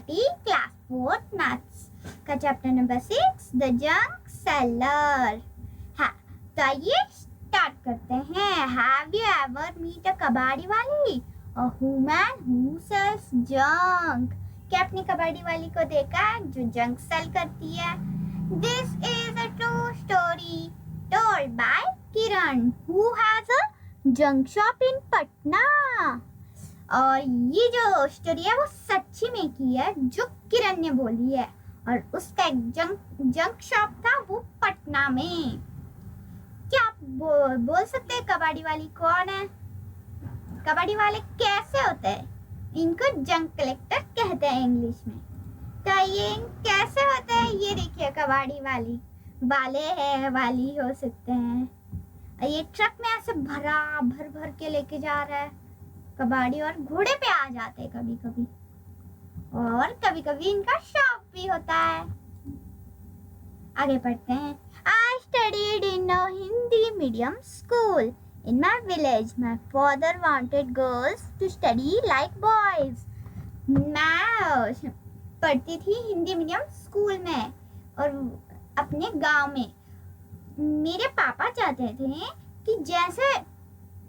Bharati, class 4th maths का chapter number 6 the junk seller. हाँ, तो आइए स्टार्ट करते हैं। Have you ever meet a कबाड़ी वाली, a woman who sells junk? क्या आपने कबाड़ी वाली को देखा जो जंक सेल करती है? This is a true story told by Kiran who has a junk shop in Patna. और ये जो स्टोरी है वो सच्ची में की है, जो किरण ने बोली है। और उसका एक जंक शॉप था वो पटना में। क्या आप बोल सकते हैं कबाड़ी वाली कौन है? कबाड़ी वाले कैसे होते हैं? इनको जंक कलेक्टर कहते हैं इंग्लिश में। तो ये कैसे होते हैं ये देखिए। कबाड़ी वाली वाले है, वाली हो सकते हैं। ये ट्रक में ऐसे भर भर के लेके जा रहा है कबाड़ी, और घोड़े पे आ जाते हैं कभी कभी, और कभी कभी इनका शॉप भी होता है। आगे पढ़ते हैं। I studied in a Hindi medium school in my village. My father wanted girls to study like boys. मैं पढ़ती थी हिंदी मीडियम स्कूल में और अपने गांव में। मेरे पापा चाहते थे कि जैसे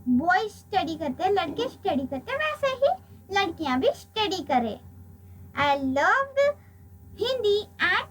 बॉय स्टडी करते हैं, लड़के स्टडी करते हैं, वैसे ही लड़कियां भी स्टडी करें। I loved Hindi and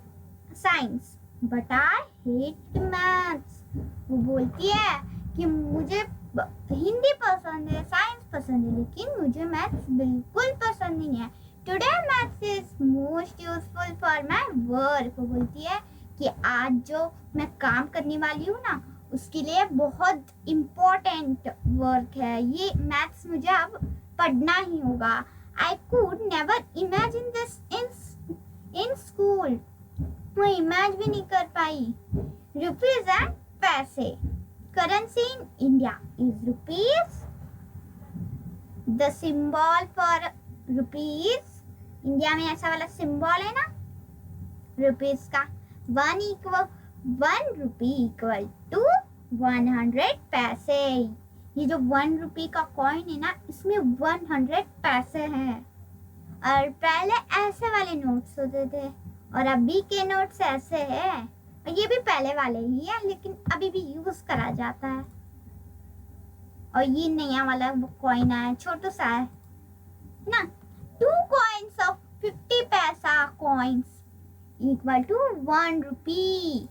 science, but I hate maths. वो बोलती है कि मुझे हिंदी पसंद है, साइंस पसंद है, लेकिन मुझे मैथ्स बिल्कुल पसंद नहीं है। Today maths is most useful for my work. वो बोलती है कि आज जो मैं काम करने वाली हूँ ना, उसके लिए बहुत इम्पोर्टेंट वर्क है ये। मैथ्स मुझे अब पढ़ना ही होगा। I could never imagine this in school. मैं इमेज भी नहीं कर पाई। रुपीज एंड पैसे। Currency in India is rupees. The symbol for rupees, India में ऐसा वाला सिंबल है ना रुपीज का। 1 रुपी इक्वल टू 100 पैसे। ये जो 1 रुपी का कॉइन है ना, इसमें 100 पैसे हैं। और पहले ऐसे वाले नोट्स होते थे और अभी के नोट्स ऐसे हैं। और ये भी पहले वाले ही है, लेकिन अभी भी यूज करा जाता है। और ये नया वाला वो कॉइन है, छोटा सा है ना। 2 coins of 50 पैसा कॉइन्स इक्वल टू 1 रुपी।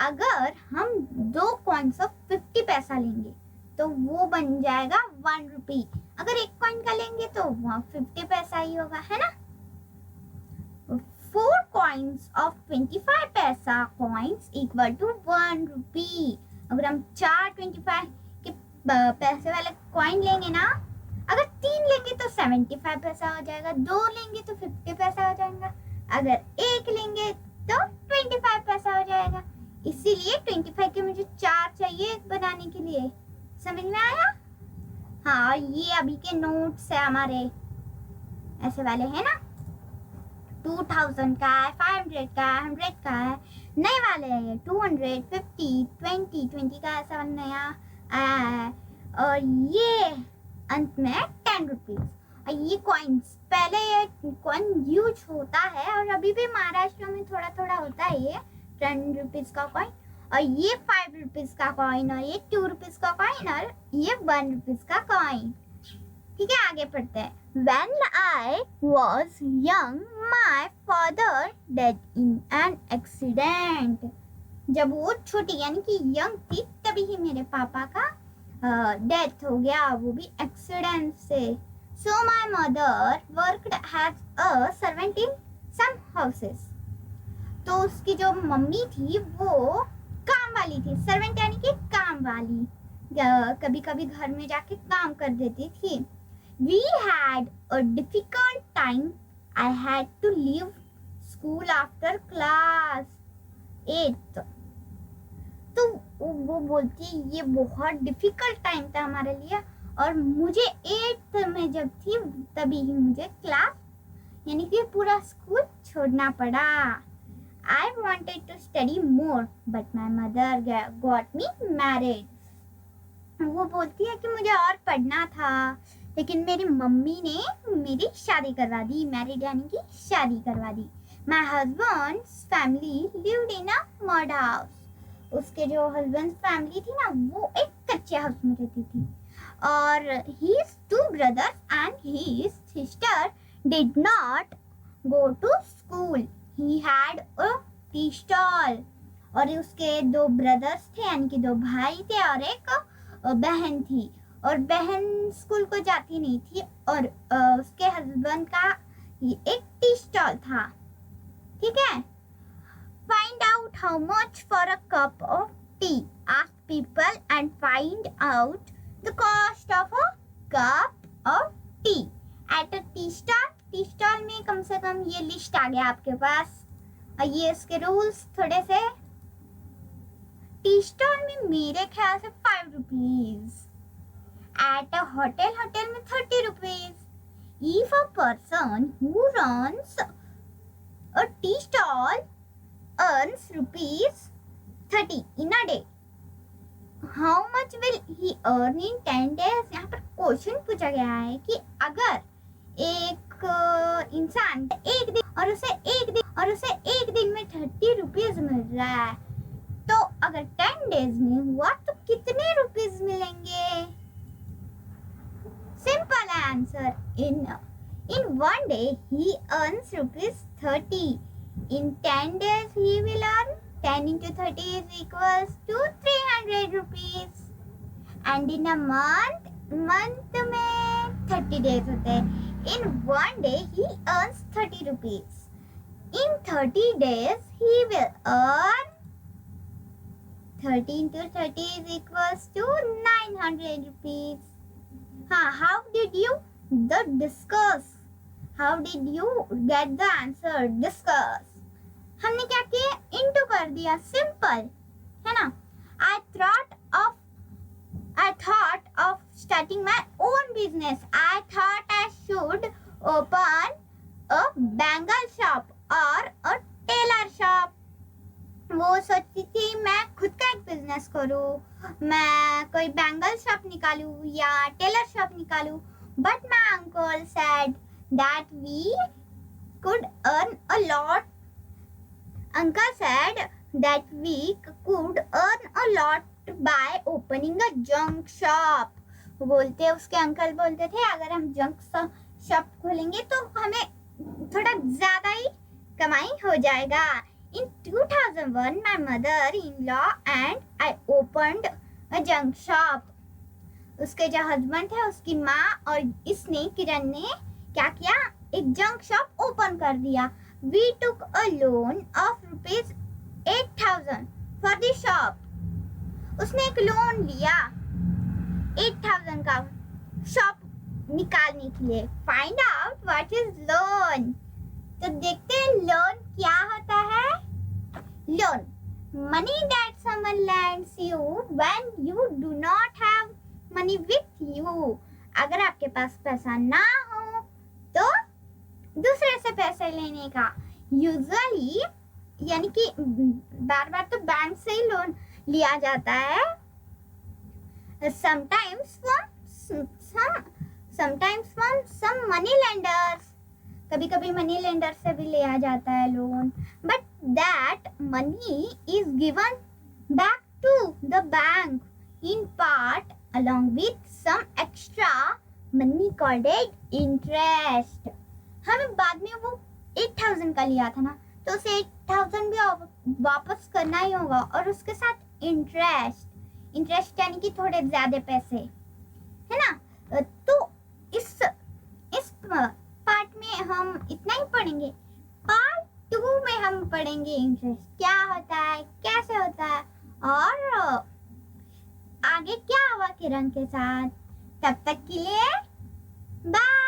अगर हम 2 coins of 50 पैसा लेंगे तो वो बन जाएगा 1 रुपी। अगर 1 कॉइन का लेंगे तो 50 पैसा ही होगा, है ना। 4 coins of 25 पैसा कॉइन्स इक्वल टू 1 रुपी। अगर हम 4 25 के पैसे वाले कॉइन लेंगे ना, अगर 3 लेंगे तो 75 पैसा हो जाएगा, 2 लेंगे तो 50 पैसा हो जाएगा, अगर 1 लेंगे तो 25 पैसा हो जाएगा। इसीलिए 25 के मुझे 4 चाहिए बनाने के लिए। समझ में आया? हाँ, ये अभी के नोट्स है हमारे, ऐसे वाले हैं ना। 2000 का है, 500 का है, 100 का है। नए वाले हैं 200, 50, 20 का ऐसा नया आया है। और ये अंत में 10 रुपीज। और ये कॉइन्स, पहले ये कॉइन यूज होता है और अभी भी महाराष्ट्र में थोड़ा थोड़ा होता है ये 10 रुपीज का कॉइन। और ये 5 रुपीज का कॉइन, और ये 2 रुपीज का कॉइन, और ये 1 रुपीज का कॉइन। ठीक है, आगे पढ़ते हैं। When I was young, my father died in an accident. जब वो छोटी यानी कि यंग थी, तभी ही मेरे पापा का डेथ हो गया, वो भी एक्सीडेंट से। So my mother worked as a servant in some houses. तो उसकी जो मम्मी थी वो काम वाली थी। सर्वेंट यानी कि काम वाली, कभी कभी घर में जाके काम कर देती थी। We had a difficult time. I had to leave school after class 8. तो वो बोलती है ये बहुत डिफिकल्ट टाइम था हमारे लिए, और मुझे 8th में जब थी तभी ही मुझे क्लास यानी कि पूरा स्कूल छोड़ना पड़ा। I wanted to study more, but my mother got me married. वो बोलती है कि मुझे और पढ़ना था, लेकिन मेरी मम्मी ने मेरी शादी करवा दी, मैरिड यानी कि शादी करवा दी। My husband's family lived in a mud house. उसके जो हस्बैंड फैमिली थी ना वो एक कच्चे हाउस में रहती थी। और his two brothers and his sister did not go to school. He had a tea stall. और उसके दो ब्रदर्स थे यानी कि दो भाई थे और एक बहन थी, और बहन स्कूल को जाती नहीं थी, और उसके हस्बैंड का एक टी स्टॉल था। ठीक है। Find out how much for a cup of tea. Ask people and find out the cost of a cup of tea at a tea stall. Tea stall में कम से कम ये लिस्ट आ गया आपके पास, और ये इसके रूल्स थोड़े से। टी स्टॉल में मेरे ख्याल से 5 रुपीज, एट अ होटल में 30 rupees. If a person who runs a tea stall earns rupees 30 in a day, how much will he earn in 10 days? यहाँ पर क्वेश्चन पूछा गया है कि अगर एक इंसान एक दिन में 30 रुपीज मिल रहा है, तो अगर 10 डेज में हुआ तो कितने रुपीज मिलेंगे? Simple answer, in one day he earns rupees 30. In 10 days he will earn 10 into 30 is equals to 300 rupees. And in a month में 30 days होते हैं. In one day he earns 30 rupees. In 30 days he will earn 30 into 30 is equals to 900 rupees. How did you discuss? How did you get the answer? Discuss. हमने क्या किया? Into कर दिया. Simple, है ना? I thought of starting my own business. I thought I should open a bangle shop or a tailor shop. वो सोचती थी मैं खुद का एक बिजनेस करूँ, मैं कोई बैंगल शॉप निकालूं या टेलर शॉप निकालूं, but my uncle said that we could earn a lot. Uncle said that we could earn a lot by opening a junk shop. उसके अंकल बोलते थे अगर हम जंक शॉप खोलेंगे तो हमें थोड़ा ज्यादा ही कमाई हो जाएगा. In 2001, my mother-in-law and I opened a junk shop. उसके जो हस्बैंड थे उसकी माँ और इसने किरण ने क्या किया? एक जंक शॉप ओपन कर दिया. We took a loan of rupees 8,000 for the shop. उसने एक लोन लिया 8,000 का शॉप निकालने के लिए. Find out what is loan. तो देखते हैं लोन क्या होता है. Loan, money that someone lends you when you do not have money with you. अगर आपके पास पैसा ना हो तो दूसरे से पैसे लेने का. यूजुअली यानी कि बार बार तो बैंक से ही लोन लिया जाता है. sometimes from some money lenders. कभी कभी मनी लेंडर से भी लिया जाता है loan, but that money is given back to the bank in part along with some extra money called interest. हमें बाद में वो 8,000 का लिया था ना, तो उसे 8,000 भी वापस करना ही होगा, और उसके साथ इंटरेस्ट यानी कि थोड़े ज्यादा पैसे, है ना. तो इस पार्ट में हम इतना ही पढ़ेंगे. पार्ट 2 में हम पढ़ेंगे इंटरेस्ट क्या होता है, कैसे होता है, और आगे क्या हुआ किरण के साथ. तब तक के लिए बाय.